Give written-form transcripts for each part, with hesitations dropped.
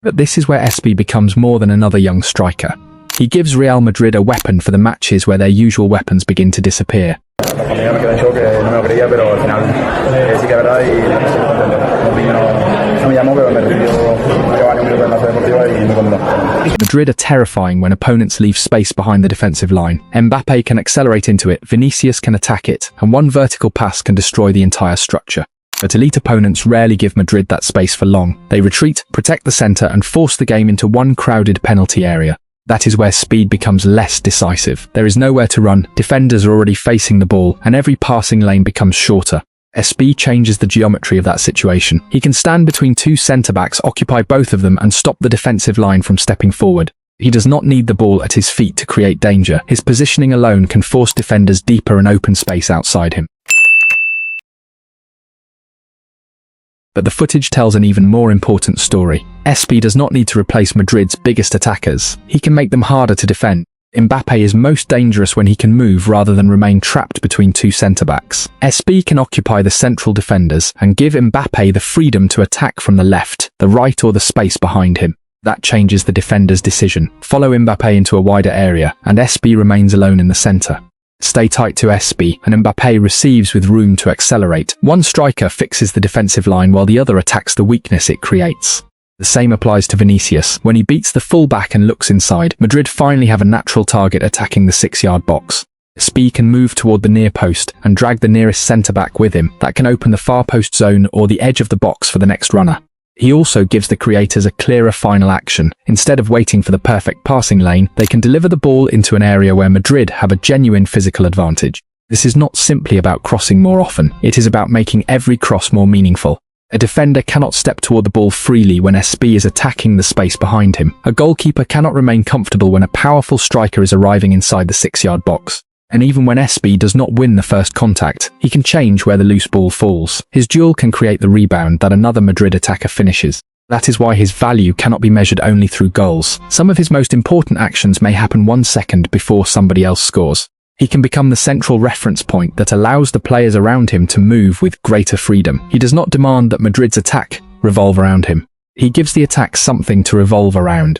But this is where SB becomes more than another young striker. He gives Real Madrid a weapon for the matches where their usual weapons begin to disappear. Madrid are terrifying when opponents leave space behind the defensive line. Mbappe can accelerate into it, Vinicius can attack it, and one vertical pass can destroy the entire structure. But elite opponents rarely give Madrid that space for long. They retreat, protect the centre, and force the game into one crowded penalty area. That is where speed becomes less decisive. There is nowhere to run, defenders are already facing the ball, and every passing lane becomes shorter. SB changes the geometry of that situation. He can stand between two centre-backs, occupy both of them, and stop the defensive line from stepping forward. He does not need the ball at his feet to create danger. His positioning alone can force defenders deeper and open space outside him. But the footage tells an even more important story. SB does not need to replace Madrid's biggest attackers. He can make them harder to defend. Mbappe is most dangerous when he can move rather than remain trapped between two centre-backs. SB can occupy the central defenders and give Mbappe the freedom to attack from the left, the right, or the space behind him. That changes the defender's decision. Follow Mbappe into a wider area, and SB remains alone in the centre. Stay tight to SB, and Mbappe receives with room to accelerate. One striker fixes the defensive line while the other attacks the weakness it creates. The same applies to Vinicius. When he beats the fullback and looks inside, Madrid finally have a natural target attacking the 6-yard box. SB can move toward the near post and drag the nearest centre-back with him. That can open the far post zone or the edge of the box for the next runner. He also gives the creators a clearer final action. Instead of waiting for the perfect passing lane, they can deliver the ball into an area where Madrid have a genuine physical advantage. This is not simply about crossing more often, it is about making every cross more meaningful. A defender cannot step toward the ball freely when SB is attacking the space behind him. A goalkeeper cannot remain comfortable when a powerful striker is arriving inside the 6-yard box. And even when SB does not win the first contact, he can change where the loose ball falls. His duel can create the rebound that another Madrid attacker finishes. That is why his value cannot be measured only through goals. Some of his most important actions may happen 1 second before somebody else scores. He can become the central reference point that allows the players around him to move with greater freedom. He does not demand that Madrid's attack revolve around him. He gives the attack something to revolve around.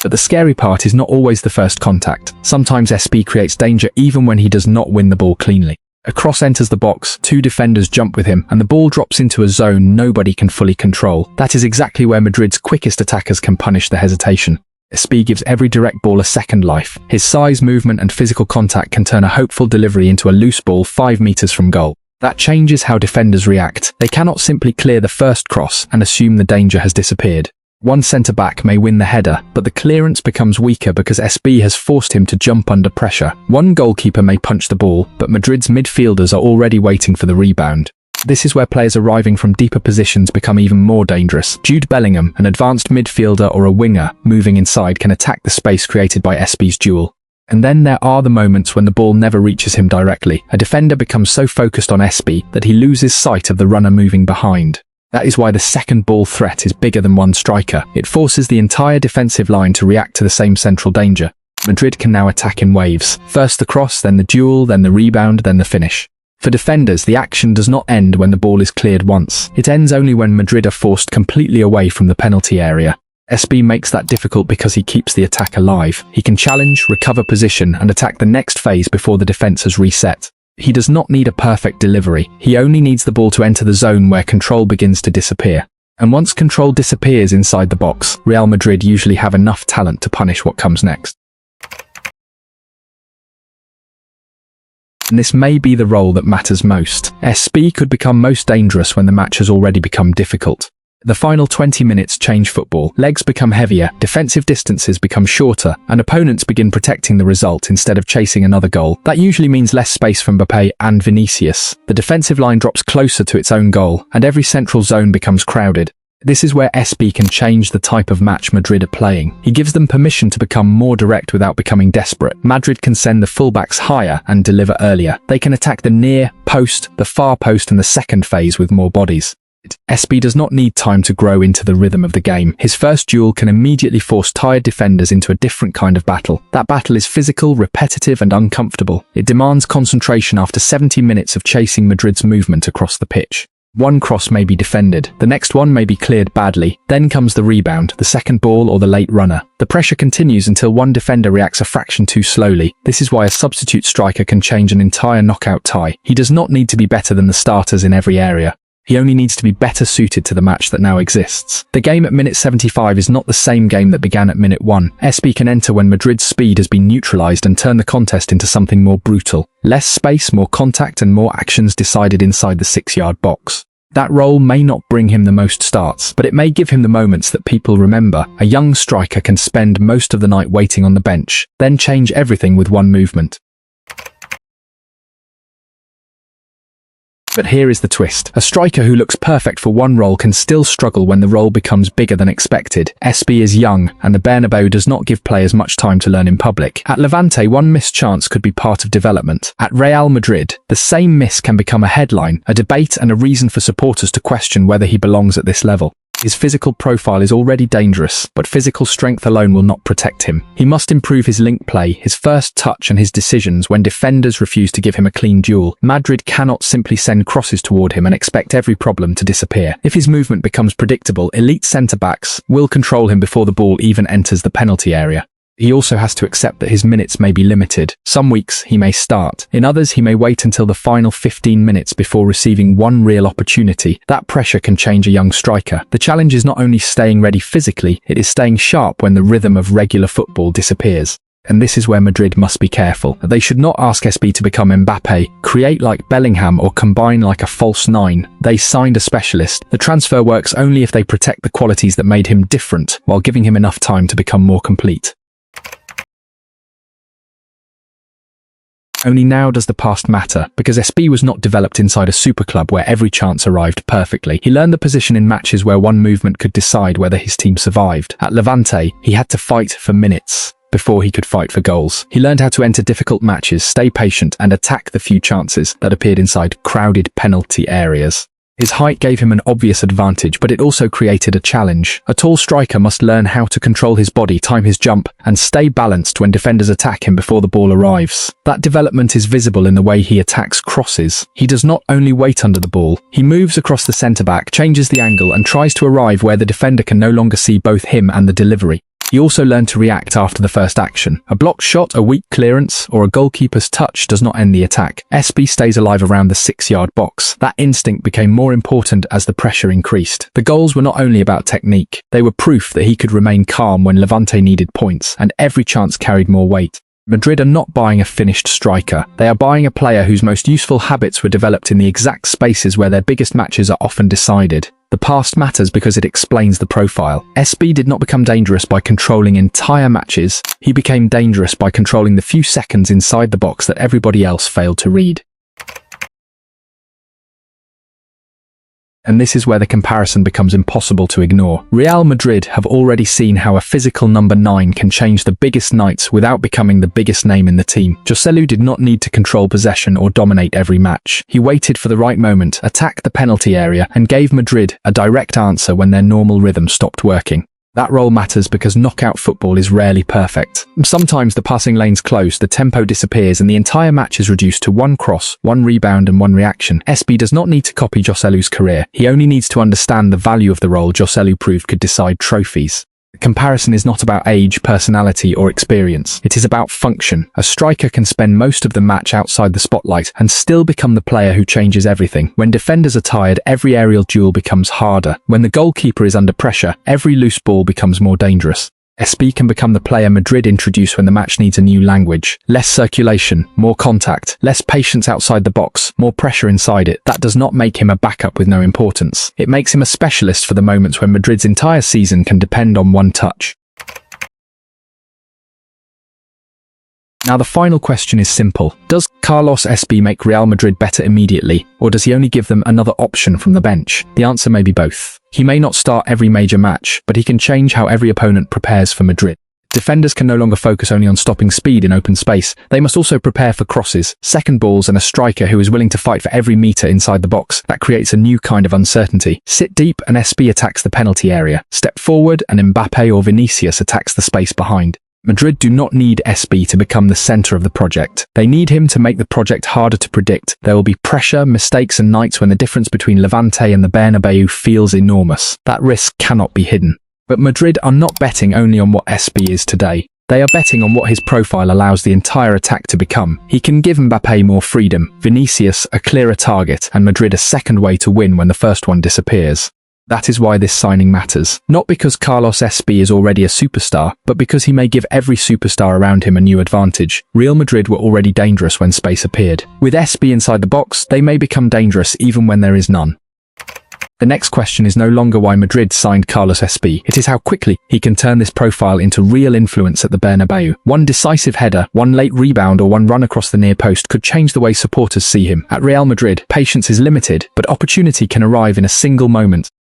But the scary part is not always the first contact. Sometimes SB creates danger even when he does not win the ball cleanly. A cross enters the box, two defenders jump with him, and the ball drops into a zone nobody can fully control. That is exactly where Madrid's quickest attackers can punish the hesitation. SB gives every direct ball a second life. His size, movement, and physical contact can turn a hopeful delivery into a loose ball 5 meters from goal. That changes how defenders react. They cannot simply clear the first cross and assume the danger has disappeared. One centre-back may win the header, but the clearance becomes weaker because SB has forced him to jump under pressure. One goalkeeper may punch the ball, but Madrid's midfielders are already waiting for the rebound. This is where players arriving from deeper positions become even more dangerous. Jude Bellingham, an advanced midfielder or a winger, moving inside can attack the space created by SB's duel. And then there are the moments when the ball never reaches him directly. A defender becomes so focused on SB that he loses sight of the runner moving behind. That is why the second ball threat is bigger than one striker. It forces the entire defensive line to react to the same central danger. Madrid can now attack in waves. First the cross, then the duel, then the rebound, then the finish. For defenders, the action does not end when the ball is cleared once. It ends only when Madrid are forced completely away from the penalty area. SB makes that difficult because he keeps the attack alive. He can challenge, recover position, and attack the next phase before the defense has reset. He does not need a perfect delivery. He only needs the ball to enter the zone where control begins to disappear. And once control disappears inside the box, Real Madrid usually have enough talent to punish what comes next. And this may be the role that matters most. SB could become most dangerous when the match has already become difficult. The final 20 minutes change football. Legs become heavier, defensive distances become shorter, and opponents begin protecting the result instead of chasing another goal. That usually means less space from Mbappe and Vinicius. The defensive line drops closer to its own goal, and every central zone becomes crowded. This is where SB can change the type of match Madrid are playing. He gives them permission to become more direct without becoming desperate. Madrid can send the fullbacks higher and deliver earlier. They can attack the near post, the far post, and the second phase with more bodies. SB does not need time to grow into the rhythm of the game. His first duel can immediately force tired defenders into a different kind of battle. That battle is physical, repetitive, and uncomfortable. It demands concentration after 70 minutes of chasing Madrid's movement across the pitch. One cross may be defended, the next one may be cleared badly, then comes the rebound, the second ball or the late runner. The pressure continues until one defender reacts a fraction too slowly. This is why a substitute striker can change an entire knockout tie. He does not need to be better than the starters in every area. He only needs to be better suited to the match that now exists. The game at minute 75 is not the same game that began at minute 1. SB can enter when Madrid's speed has been neutralised and turn the contest into something more brutal. Less space, more contact and more actions decided inside the 6-yard box. That role may not bring him the most starts, but it may give him the moments that people remember. A young striker can spend most of the night waiting on the bench, then change everything with one movement. But here is the twist. A striker who looks perfect for one role can still struggle when the role becomes bigger than expected. SB is young, and the Bernabeu does not give players much time to learn in public. At Levante, one missed chance could be part of development. At Real Madrid, the same miss can become a headline, a debate and a reason for supporters to question whether he belongs at this level. His physical profile is already dangerous, but physical strength alone will not protect him. He must improve his link play, his first touch and his decisions when defenders refuse to give him a clean duel. Madrid cannot simply send crosses toward him and expect every problem to disappear. If his movement becomes predictable, elite centre-backs will control him before the ball even enters the penalty area. He also has to accept that his minutes may be limited. Some weeks he may start. In others he may wait until the final 15 minutes before receiving one real opportunity. That pressure can change a young striker. The challenge is not only staying ready physically, it is staying sharp when the rhythm of regular football disappears. And this is where Madrid must be careful. They should not ask SB to become Mbappe, create like Bellingham or combine like a false 9. They signed a specialist. The transfer works only if they protect the qualities that made him different, while giving him enough time to become more complete. Only now does the past matter, because SB was not developed inside a super club where every chance arrived perfectly. He learned the position in matches where one movement could decide whether his team survived. At Levante, he had to fight for minutes before he could fight for goals. He learned how to enter difficult matches, stay patient, and attack the few chances that appeared inside crowded penalty areas. His height gave him an obvious advantage, but it also created a challenge. A tall striker must learn how to control his body, time his jump, and stay balanced when defenders attack him before the ball arrives. That development is visible in the way he attacks crosses. He does not only wait under the ball, he moves across the centre-back, changes the angle, and tries to arrive where the defender can no longer see both him and the delivery. He also learned to react after the first action. A blocked shot, a weak clearance, or a goalkeeper's touch does not end the attack. SB stays alive around the 6-yard box. That instinct became more important as the pressure increased. The goals were not only about technique, they were proof that he could remain calm when Levante needed points, and every chance carried more weight. Madrid are not buying a finished striker. They are buying a player whose most useful habits were developed in the exact spaces where their biggest matches are often decided. The past matters because it explains the profile. SB did not become dangerous by controlling entire matches. He became dangerous by controlling the few seconds inside the box that everybody else failed to read. And this is where the comparison becomes impossible to ignore. Real Madrid have already seen how a physical number 9 can change the biggest nights without becoming the biggest name in the team. Joselu did not need to control possession or dominate every match. He waited for the right moment, attacked the penalty area, and gave Madrid a direct answer when their normal rhythm stopped working. That role matters because knockout football is rarely perfect. Sometimes the passing lanes close, the tempo disappears, and the entire match is reduced to one cross, one rebound, and one reaction. SB does not need to copy Joselu's career. He only needs to understand the value of the role Joselu proved could decide trophies. The comparison is not about age, personality, or experience. It is about function. A striker can spend most of the match outside the spotlight and still become the player who changes everything. When defenders are tired, every aerial duel becomes harder. When the goalkeeper is under pressure, every loose ball becomes more dangerous. SB can become the player Madrid introduce when the match needs a new language. Less circulation, more contact, less patience outside the box, more pressure inside it. That does not make him a backup with no importance. It makes him a specialist for the moments when Madrid's entire season can depend on one touch. Now the final question is simple. Does Carlos SB make Real Madrid better immediately, or does he only give them another option from the bench? The answer may be both. He may not start every major match, but he can change how every opponent prepares for Madrid. Defenders can no longer focus only on stopping speed in open space. They must also prepare for crosses, second balls, and a striker who is willing to fight for every metre inside the box. That creates a new kind of uncertainty. Sit deep and SB attacks the penalty area. Step forward and Mbappe or Vinicius attacks the space behind. Madrid do not need SB to become the center of the project. They need him to make the project harder to predict. There will be pressure, mistakes and nights when the difference between Levante and the Bernabeu feels enormous. That risk cannot be hidden. But Madrid are not betting only on what SB is today. They are betting on what his profile allows the entire attack to become. He can give Mbappé more freedom, Vinicius a clearer target, and Madrid a second way to win when the first one disappears. That is why this signing matters. Not because Carlos SB is already a superstar, but because he may give every superstar around him a new advantage. Real Madrid were already dangerous when space appeared. With SB inside the box, they may become dangerous even when there is none. The next question is no longer why Madrid signed Carlos SB. It is how quickly he can turn this profile into real influence at the Bernabeu. One decisive header, one late rebound or one run across the near post could change the way supporters see him. At Real Madrid, patience is limited, but opportunity can arrive in a single moment.